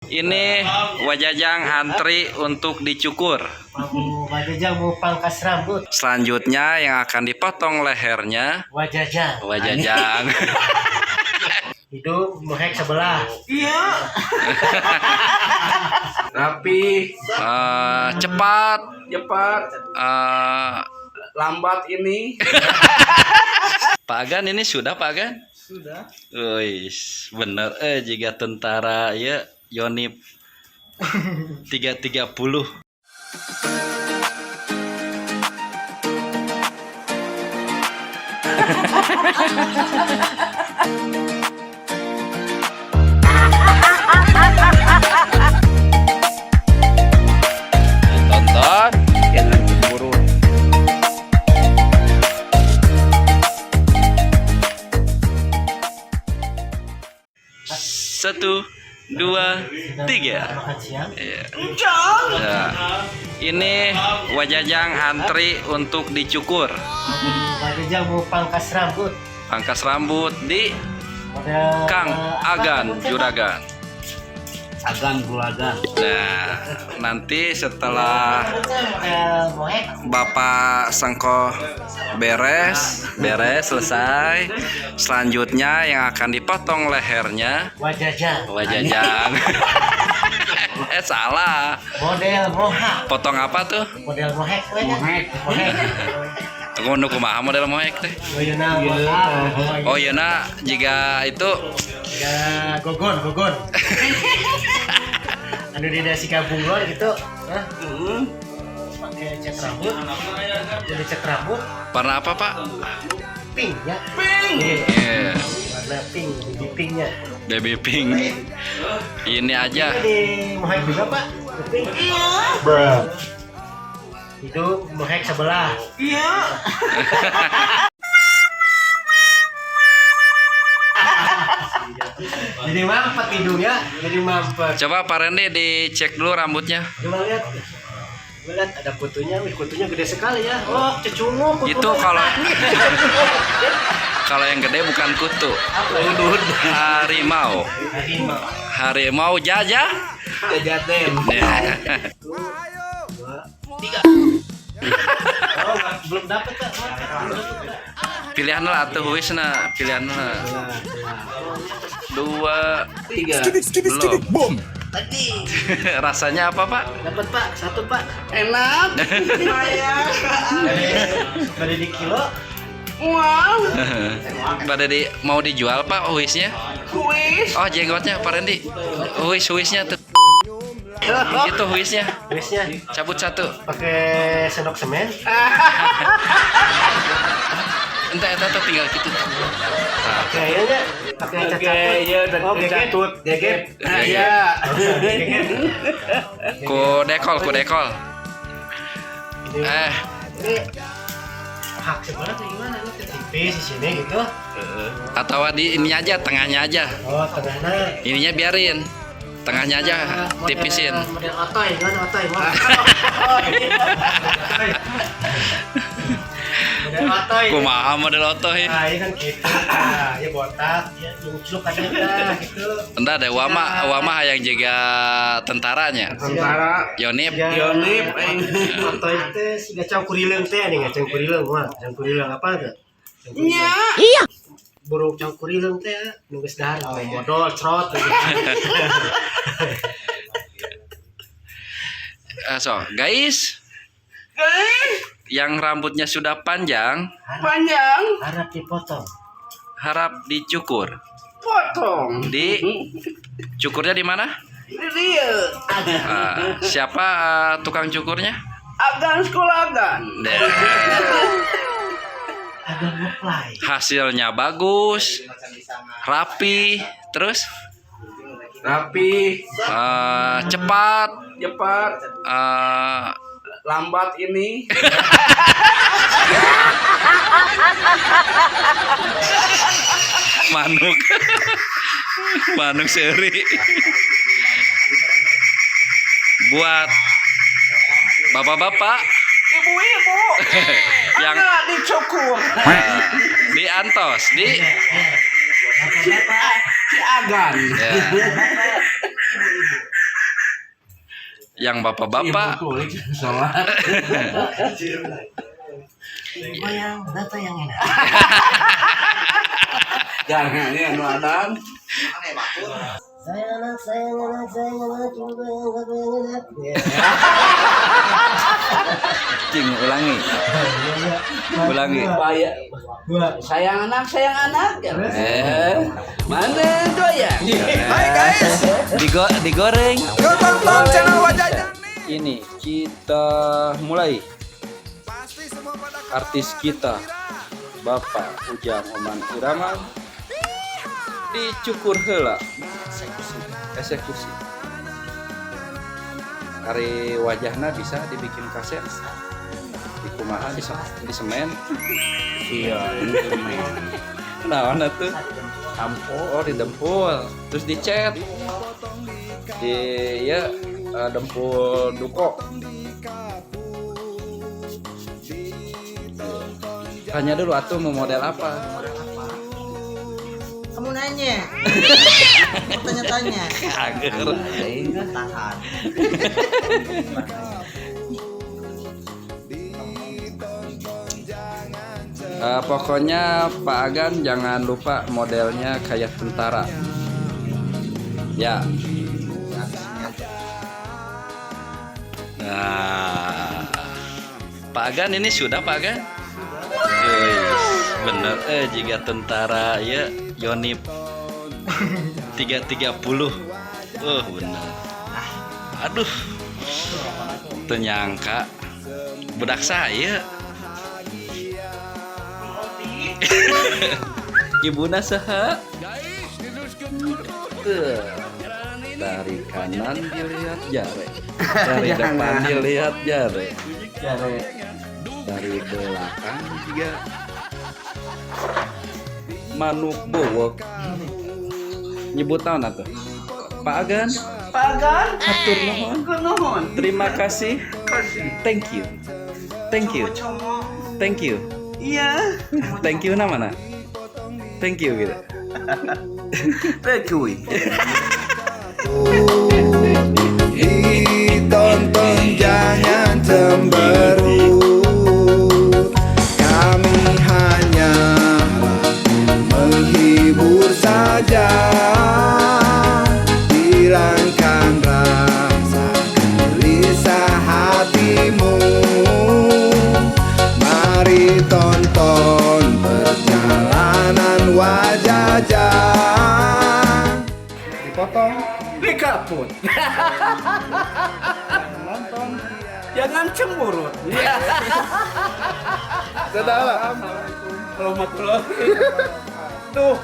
Ini Wajajang antri untuk dicukur. Wajajang mau pangkas rambut. Selanjutnya yang akan dipotong lehernya Wajajang. Hidung mohek sebelah. Iya. Rapi. Cepat. Lambat ini. Pak Agan ini sudah Pak Agan? Sudah. Wih, bener jika tentara ya Yonip 330. Tonton, jangan cemburu. Satu, dua, tiga. Makan siang. Iya. Nah, ini Wajajang antri untuk dicukur. Wajajang mau pangkas rambut. Pangkas rambut di Model Kang Agan Juragan. Agan Juragan. Nah, nanti setelah Model mohek. Bapak Sengko beres selesai, selanjutnya yang akan dipotong lehernya Wajajang. Salah. Model moha. Potong apa tuh? Model mohek. Ngono kumaha model moek teh. Goyona moha. Oh iya nak, jika itu Ya gogon. Anu di dasi kabunglon gitu. Hah? Pakai cat rambut. Jadi cat rambut warna apa Pak? pink ya. Iya, Warna pink, baby pinknya. baby pink. Ini aja. Ini mohek juga Pak. Pink. Hidung mohek sebelah. Iya. Jadi mampet hidungnya, jadi mampet. Coba Pak Randy dicek dulu rambutnya. Coba lihat. Lihat ada kutunya, kutunya gede sekali ya. Oh, cecungu kutu. Itu kalau yang gede bukan kutu. Harimau. Harimau jajah. Jajaten. Oh, belum dapat Pak. Pilihan lah atau wisna pilihan lah. 2, 3 belum. Tadi Rasanya apa Pak? dapat Pak, satu Pak. Enak. Dari di kilo. Wow. Mau dijual Pak wisnya? Kuis. Oh jenggotnya Pak Randy. Wisnya tuh. Itu wisnya. Biasanya Cabut satu. pakai sendok semen. Entah itu tinggal gitu. Nah, Kayaknya pakai cat Iya, Oh, catut. geget. Iya. ku dekol. Ini hak sebelah kayak gimana nih? Tipis di sini gitu. Atau di ini aja, tengahnya aja. Oh, tengahnya. Ininya biarin. Tengahnya aja tipisin. Model otoy, gimana otoy? Model otoy. Kumaha model otoy. Nah, ini kan gitu. Nah, ya botak, ya lucu kan gitu. Entah deh wama yang jaga tentaranya. Tentara. Yonip. Yonip. Otoy teh siga cangkurileung teh nih, cangkurileung mah. Cangkurileung apa tuh? Iya. Burung cangkurileung teh nu geus dahar modal crot. So, guys, yang rambutnya sudah panjang Panjang. Harap dipotong. harap dicukur. Potong. Cukurnya di mana? Dia. Siapa tukang cukurnya? Agan sekolah Agan. Agak ngeplay. Hasilnya bagus, rapi, terus Rapi. cepat, Lambat ini. manuk seri. Buat bapak-bapak Ibu-ibu. yang Anak dicukur. diantos di Si Agan. ya. Yang bapak-bapak. Sholat. Goyang, data yang enak. Jangan ini anu adan. Sayang anak, sayang anak, sayang anak, Cing, ulangi. Ulangi. Bahaya. Sayang anak. Mana doyan? Hai guys, Digoreng. yuk tonton channel wajahnya. Ini kita mulai. Artis kita Bapak Ujang Oman Iraman dicukur heula eksekusi. Ari wajahna bisa dibikin kaset di kumaha di semen. Iya, ini semen. Naon atuh? Tampol. Oh, di dempul, terus dicet di ya dempul duko. Tanya dulu atuh mau model apa? Kamu nanya. Mau tanya-tanya. Ager. Tahan. Pokoknya Pak Agan jangan lupa modelnya kayak tentara. Ya. Nah, Pak Agan ini sudah Pak Agan? Wih, bener jika tentara ya Yonip 330. Bener. Aduh. Ternyangka budak saya. Ibuna saha? Tuh. Dari kanan dilihat jare. Dari depan dilihat jare. Dari belakang juga manuk bowok. Nyebut naon atuh? Pak Agan. Hatur nuhun. Terima kasih. Thank you. Iya. Thank you mana? Thank you gitu. Cuy. Ditonton jangan cemberut. Kami hanya menghibur saja. Hilangkan rasa gelisah hatimu. Mari tonton perjalanan wajah dipotong. Dikaput. Nonton. Jangan cemburut. Dadah. Assalamualaikum warahmatullahi wabarakatuh. Tuh,